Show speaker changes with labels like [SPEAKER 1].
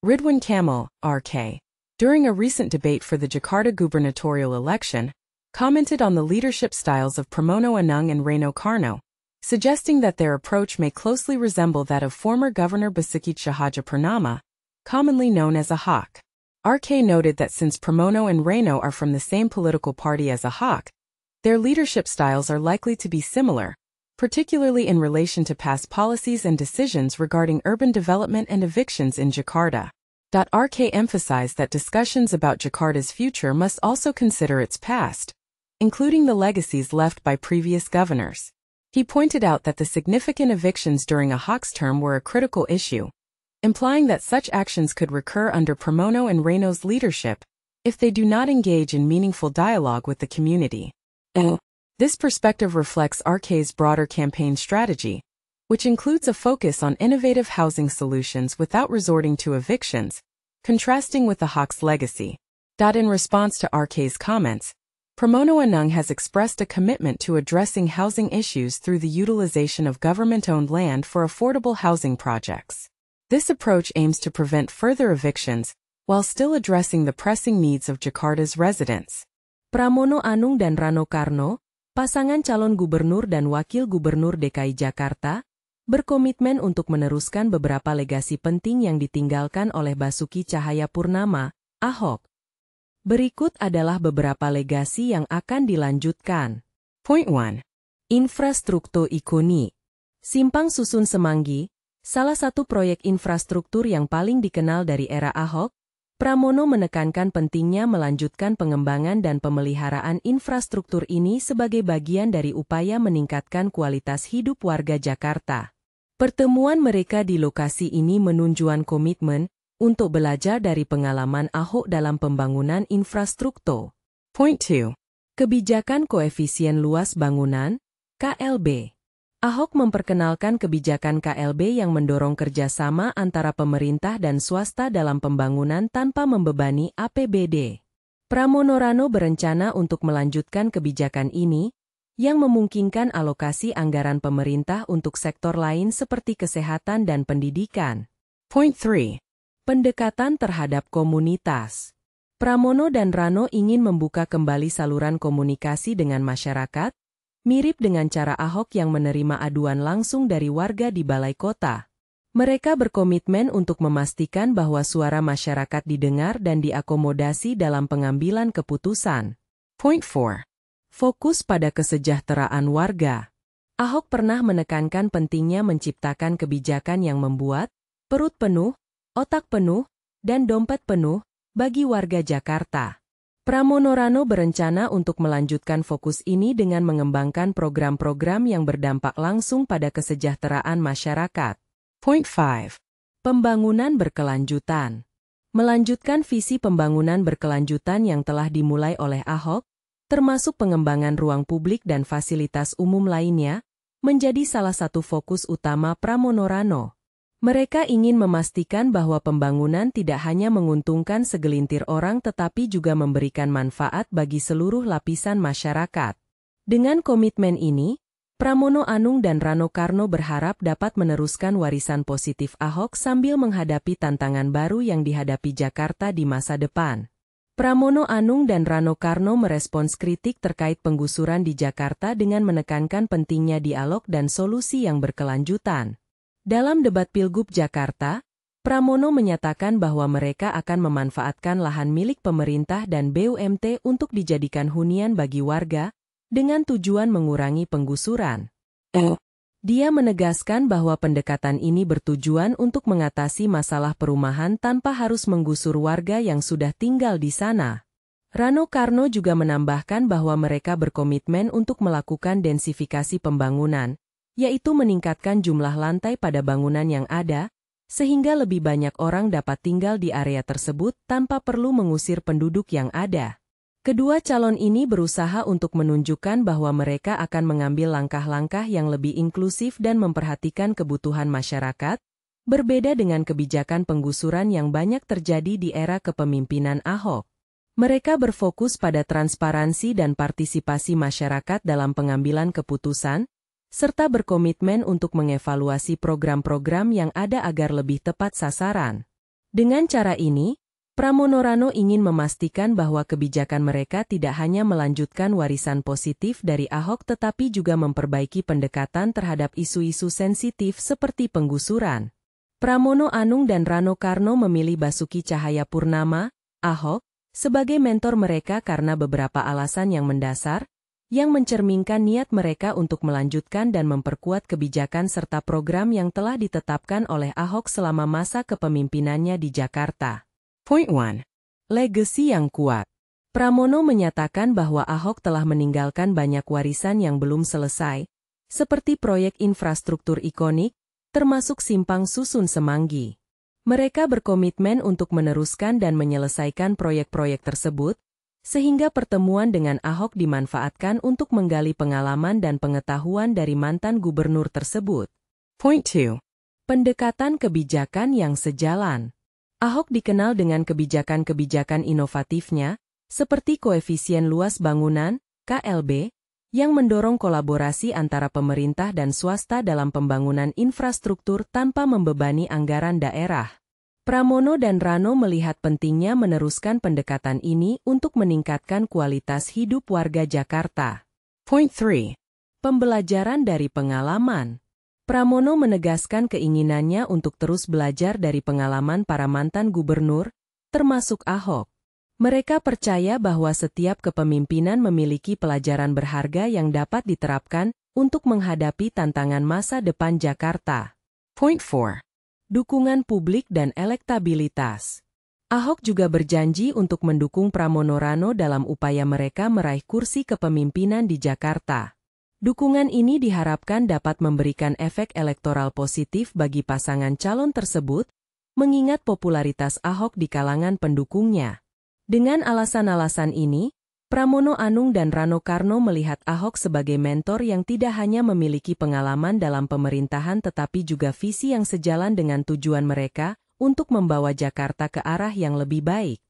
[SPEAKER 1] Ridwan Kamil, RK, during a recent debate for the Jakarta gubernatorial election, commented on the leadership styles of Pramono Anung and Rano Karno, suggesting that their approach may closely resemble that of former Governor Basuki Tjahajapurnama, commonly known as Ahok. RK noted that since Pramono and Rano are from the same political party as Ahok, their leadership styles are likely to be similar, particularly in relation to past policies and decisions regarding urban development and evictions in Jakarta. RK emphasized that discussions about Jakarta's future must also consider its past, including the legacies left by previous governors. He pointed out that the significant evictions during Ahok's term were a critical issue, implying that such actions could recur under Pramono and Rano's leadership if they do not engage in meaningful dialogue with the community. This perspective reflects RK's broader campaign strategy, which includes a focus on innovative housing solutions without resorting to evictions, contrasting with Ahok's legacy. In response to RK's comments, Pramono Anung has expressed a commitment to addressing housing issues through the utilization of government-owned land for affordable housing projects. This approach aims to prevent further evictions, while still addressing the pressing needs of Jakarta's residents.
[SPEAKER 2] Pramono Anung dan Rano Karno, pasangan calon gubernur dan wakil gubernur DKI Jakarta, berkomitmen untuk meneruskan beberapa legasi penting yang ditinggalkan oleh Basuki Tjahajapurnama, Ahok. Berikut adalah beberapa legasi yang akan dilanjutkan.
[SPEAKER 1] Point 1.
[SPEAKER 2] Infrastruktur ikonik. Simpang Susun Semanggi, salah satu proyek infrastruktur yang paling dikenal dari era Ahok, Pramono menekankan pentingnya melanjutkan pengembangan dan pemeliharaan infrastruktur ini sebagai bagian dari upaya meningkatkan kualitas hidup warga Jakarta. Pertemuan mereka di lokasi ini menunjukkan komitmen untuk belajar dari pengalaman Ahok dalam pembangunan infrastruktur.
[SPEAKER 1] Point 2.
[SPEAKER 2] Kebijakan koefisien luas bangunan, KLB. Ahok memperkenalkan kebijakan KLB yang mendorong kerjasama antara pemerintah dan swasta dalam pembangunan tanpa membebani APBD. Pramono Rano berencana untuk melanjutkan kebijakan ini, yang memungkinkan alokasi anggaran pemerintah untuk sektor lain seperti kesehatan dan pendidikan.
[SPEAKER 1] Point 3.
[SPEAKER 2] Pendekatan terhadap komunitas. Pramono dan Rano ingin membuka kembali saluran komunikasi dengan masyarakat, mirip dengan cara Ahok yang menerima aduan langsung dari warga di balai kota. Mereka berkomitmen untuk memastikan bahwa suara masyarakat didengar dan diakomodasi dalam pengambilan keputusan.
[SPEAKER 1] Point 4.
[SPEAKER 2] Fokus pada kesejahteraan warga. Ahok pernah menekankan pentingnya menciptakan kebijakan yang membuat perut penuh, otak penuh, dan dompet penuh bagi warga Jakarta. Pramono Rano berencana untuk melanjutkan fokus ini dengan mengembangkan program-program yang berdampak langsung pada kesejahteraan masyarakat.
[SPEAKER 1] Point 5.
[SPEAKER 2] Pembangunan berkelanjutan. Melanjutkan visi pembangunan berkelanjutan yang telah dimulai oleh Ahok, termasuk pengembangan ruang publik dan fasilitas umum lainnya, menjadi salah satu fokus utama Pramono Rano. Mereka ingin memastikan bahwa pembangunan tidak hanya menguntungkan segelintir orang tetapi juga memberikan manfaat bagi seluruh lapisan masyarakat. Dengan komitmen ini, Pramono Anung dan Rano Karno berharap dapat meneruskan warisan positif Ahok sambil menghadapi tantangan baru yang dihadapi Jakarta di masa depan. Pramono Anung dan Rano Karno merespons kritik terkait penggusuran di Jakarta dengan menekankan pentingnya dialog dan solusi yang berkelanjutan. Dalam debat Pilgub Jakarta, Pramono menyatakan bahwa mereka akan memanfaatkan lahan milik pemerintah dan BUMT untuk dijadikan hunian bagi warga, dengan tujuan mengurangi penggusuran. Dia menegaskan bahwa pendekatan ini bertujuan untuk mengatasi masalah perumahan tanpa harus menggusur warga yang sudah tinggal di sana. Rano Karno juga menambahkan bahwa mereka berkomitmen untuk melakukan densifikasi pembangunan, yaitu meningkatkan jumlah lantai pada bangunan yang ada, sehingga lebih banyak orang dapat tinggal di area tersebut tanpa perlu mengusir penduduk yang ada. Kedua calon ini berusaha untuk menunjukkan bahwa mereka akan mengambil langkah-langkah yang lebih inklusif dan memperhatikan kebutuhan masyarakat, berbeda dengan kebijakan penggusuran yang banyak terjadi di era kepemimpinan Ahok. Mereka berfokus pada transparansi dan partisipasi masyarakat dalam pengambilan keputusan, serta berkomitmen untuk mengevaluasi program-program yang ada agar lebih tepat sasaran. Dengan cara ini, Pramono Rano ingin memastikan bahwa kebijakan mereka tidak hanya melanjutkan warisan positif dari Ahok tetapi juga memperbaiki pendekatan terhadap isu-isu sensitif seperti penggusuran. Pramono Anung dan Rano Karno memilih Basuki Cahayapurnama, Ahok, sebagai mentor mereka karena beberapa alasan yang mendasar, yang mencerminkan niat mereka untuk melanjutkan dan memperkuat kebijakan serta program yang telah ditetapkan oleh Ahok selama masa kepemimpinannya di Jakarta.
[SPEAKER 1] Point 1.
[SPEAKER 2] Legasi yang kuat. Pramono menyatakan bahwa Ahok telah meninggalkan banyak warisan yang belum selesai, seperti proyek infrastruktur ikonik, termasuk Simpang Susun Semanggi. Mereka berkomitmen untuk meneruskan dan menyelesaikan proyek-proyek tersebut, sehingga pertemuan dengan Ahok dimanfaatkan untuk menggali pengalaman dan pengetahuan dari mantan gubernur tersebut.
[SPEAKER 1] Point 2.
[SPEAKER 2] Pendekatan kebijakan yang sejalan. Ahok dikenal dengan kebijakan-kebijakan inovatifnya, seperti koefisien luas bangunan, KLB, yang mendorong kolaborasi antara pemerintah dan swasta dalam pembangunan infrastruktur tanpa membebani anggaran daerah. Pramono dan Rano melihat pentingnya meneruskan pendekatan ini untuk meningkatkan kualitas hidup warga Jakarta.
[SPEAKER 1] Point 3.
[SPEAKER 2] Pembelajaran dari pengalaman. Pramono menegaskan keinginannya untuk terus belajar dari pengalaman para mantan gubernur, termasuk Ahok. Mereka percaya bahwa setiap kepemimpinan memiliki pelajaran berharga yang dapat diterapkan untuk menghadapi tantangan masa depan Jakarta.
[SPEAKER 1] Point 4.
[SPEAKER 2] Dukungan publik dan elektabilitas. Ahok juga berjanji untuk mendukung Pramono Rano dalam upaya mereka meraih kursi kepemimpinan di Jakarta. Dukungan ini diharapkan dapat memberikan efek elektoral positif bagi pasangan calon tersebut, mengingat popularitas Ahok di kalangan pendukungnya. Dengan alasan-alasan ini, Pramono Anung dan Rano Karno melihat Ahok sebagai mentor yang tidak hanya memiliki pengalaman dalam pemerintahan tetapi juga visi yang sejalan dengan tujuan mereka untuk membawa Jakarta ke arah yang lebih baik.